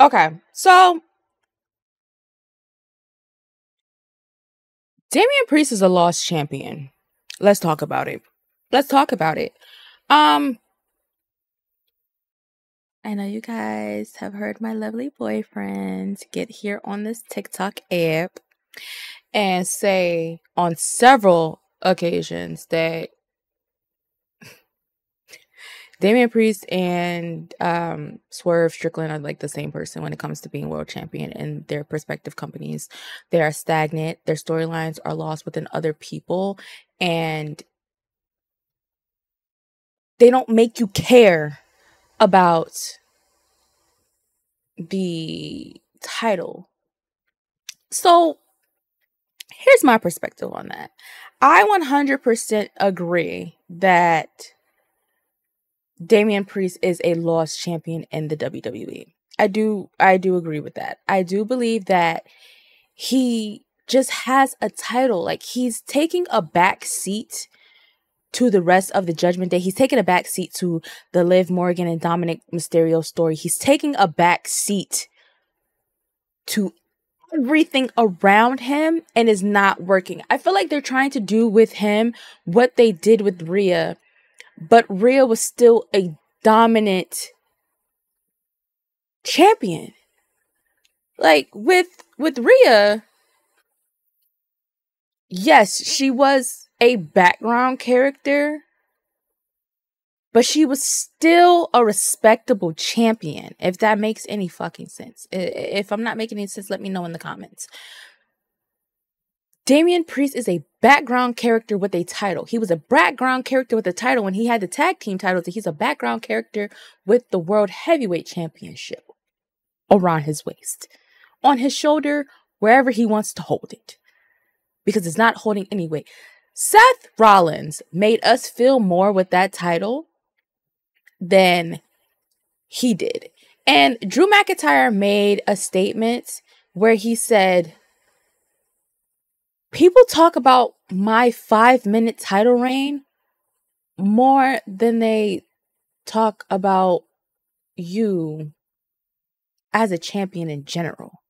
Okay, so Damian Priest is a lost champion. Let's talk about it. I know you guys have heard my lovely boyfriend get here on this TikTok app and say on several occasions that Damian Priest and Swerve Strickland are like the same person when it comes to being world champion in their respective companies. They are stagnant. Their storylines are lost within other people, and they don't make you care about the title. So here's my perspective on that. I 100% agree that Damian Priest is a lost champion in the WWE. I do agree with that. I do believe that he just has a title. Like, he's taking a back seat to the rest of the Judgment Day. He's taking a back seat to the Liv Morgan and Dominic Mysterio story. He's taking a back seat to everything around him and is not working. I feel like they're trying to do with him what they did with Rhea, but Rhea was still a dominant champion. Like with Rhea, yes, she was a background character, but she was still a respectable champion, if that makes any fucking sense. If I'm not making any sense, let me know in the comments. Damian Priest is a background character with a title. He was a background character with a title when he had the tag team titles. He's a background character with the World Heavyweight Championship around his waist, on his shoulder, wherever he wants to hold it, because it's not holding any weight. Seth Rollins made us feel more with that title than he did. And Drew McIntyre made a statement where he said, people talk about my 5-minute title reign more than they talk about you as a champion in general.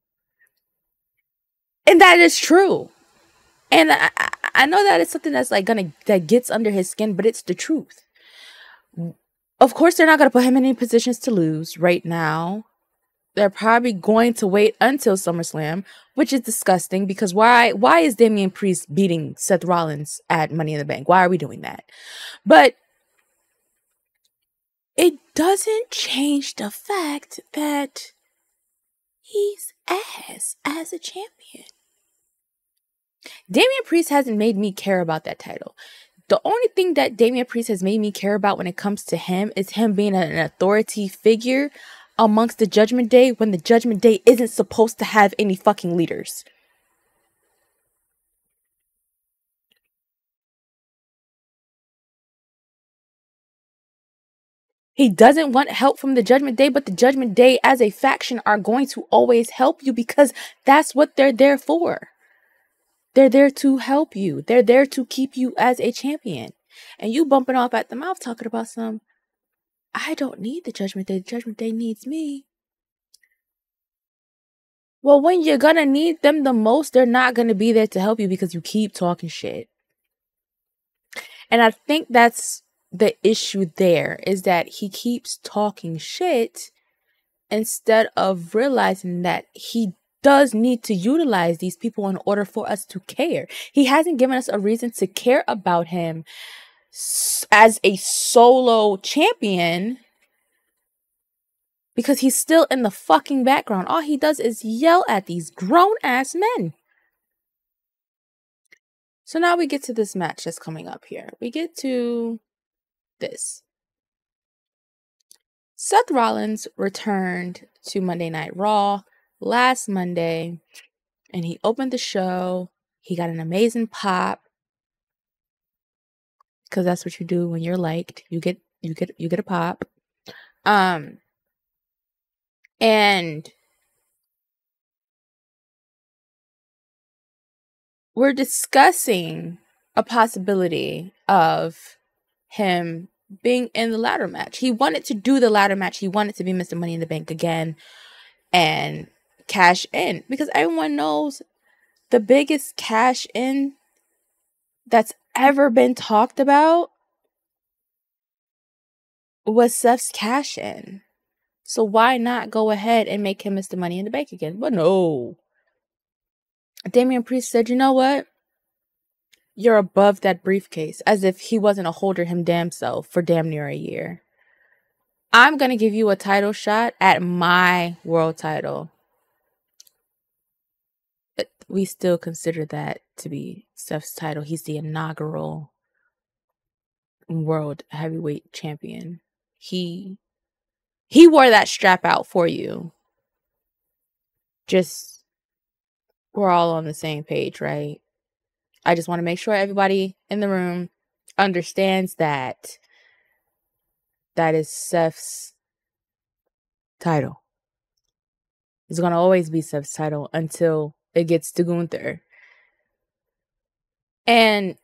And that is true. And I know that it's something that's like that gets under his skin, but it's the truth. Of course, they're not going to put him in any positions to lose right now. They're probably going to wait until SummerSlam, which is disgusting, because why is Damian Priest beating Seth Rollins at Money in the Bank? Why are we doing that? But it doesn't change the fact that he's ass as a champion. Damian Priest hasn't made me care about that title. The only thing that Damian Priest has made me care about when it comes to him is him being an authority figure amongst the Judgment Day when the Judgment Day isn't supposed to have any fucking leaders. He doesn't want help from the Judgment Day, but the Judgment Day as a faction are going to always help you because that's what they're there for. They're there to help you. They're there to keep you as a champion. And you bumping off at the mouth talking about I don't need the Judgment Day. The Judgment Day needs me. Well, when you're gonna need them the most, they're not gonna be there to help you because you keep talking shit. And I think that's the issue there, is that he keeps talking shit instead of realizing that he does need to utilize these people in order for us to care. He hasn't given us a reason to care about him as a solo champion because he's still in the fucking background. All he does is yell at these grown-ass men. So now we get to this match that's coming up here. We get to this. Seth Rollins returned to Monday Night Raw last Monday, and he opened the show. He got an amazing pop, because that's what you do when you're liked. You get a pop. And we're discussing a possibility of him being in the ladder match. He wanted to do the ladder match. He wanted to be Mr. Money in the Bank again. and cash in, because everyone knows the biggest cash in that's ever been talked about was Seth's cash in. So why not go ahead and make him Mr. Money in the Bank again? But no. Damian Priest said, you know what? You're above that briefcase, as if he wasn't a holder him damn self for damn near a year. I'm going to give you a title shot at my world title. But we still consider that to be Seth's title. He's the inaugural world heavyweight champion. He wore that strap out for you. Just, we're all on the same page, right? I just want to make sure everybody in the room understands that that is Seth's title. It's going to always be Seth's title until it gets to Gunther. And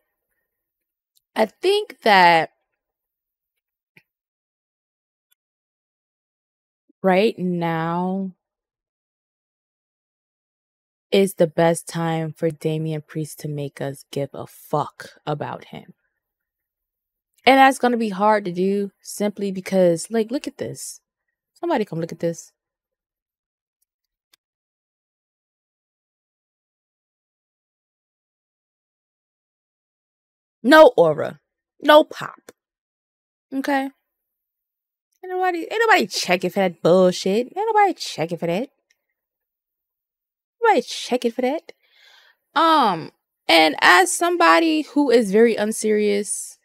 I think that right now is the best time for Damian Priest to make us give a fuck about him. And that's going to be hard to do simply because, like, look at this. Somebody come look at this. No aura. No pop. Okay? Ain't nobody checking for that bullshit. Ain't nobody checking for that. Nobody checking for that. And as somebody who is very unserious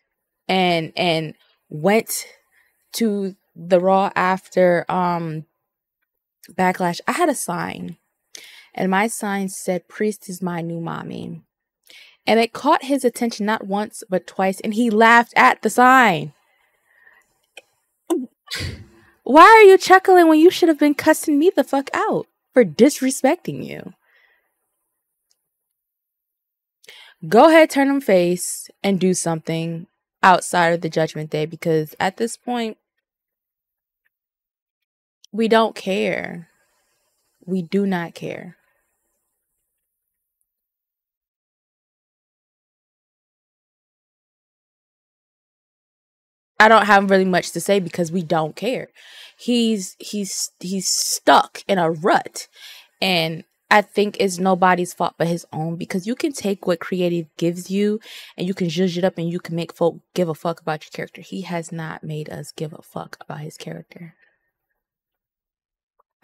and went to the Raw after Backlash, I had a sign. And my sign said, Priest is my new mommy. And it caught his attention not once, but twice. And he laughed at the sign. Why are you chuckling when you should have been cussing me the fuck out for disrespecting you? Go ahead, turn him face and do something outside of the Judgment Day, because at this point, we don't care. We do not care. I don't have really much to say because we don't care. He's stuck in a rut, and I think it's nobody's fault but his own, because you can take what creative gives you and you can zhuzh it up and you can make folk give a fuck about your character. He has not made us give a fuck about his character.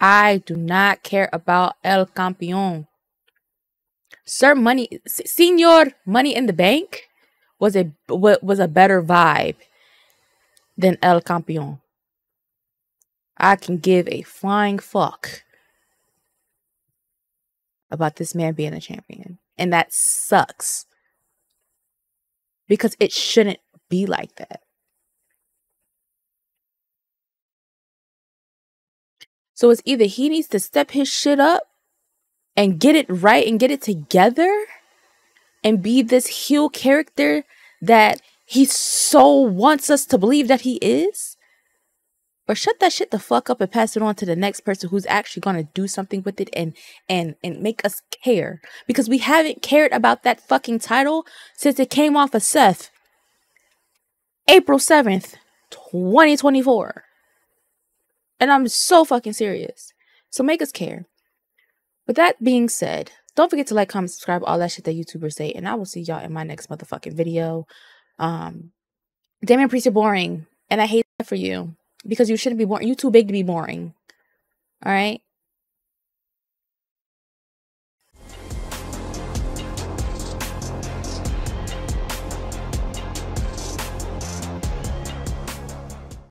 I do not care about El Campeon. Sir Money, Senor Money in the Bank was a better vibe than El Campeon. I can give a flying fuck about this man being a champion. And that sucks. Because it shouldn't be like that. So it's either he needs to step his shit up and get it right and get it together and be this heel character that he so wants us to believe that he is, or shut that shit the fuck up and pass it on to the next person who's actually going to do something with it and make us care. Because we haven't cared about that fucking title since it came off of Seth. April 7th, 2024. And I'm so fucking serious. So make us care. With that being said, don't forget to like, comment, subscribe, all that shit that YouTubers say. And I will see y'all in my next motherfucking video. Damian Priest, you're boring. And I hate that for you. Because you shouldn't be boring. You're too big to be boring. Alright?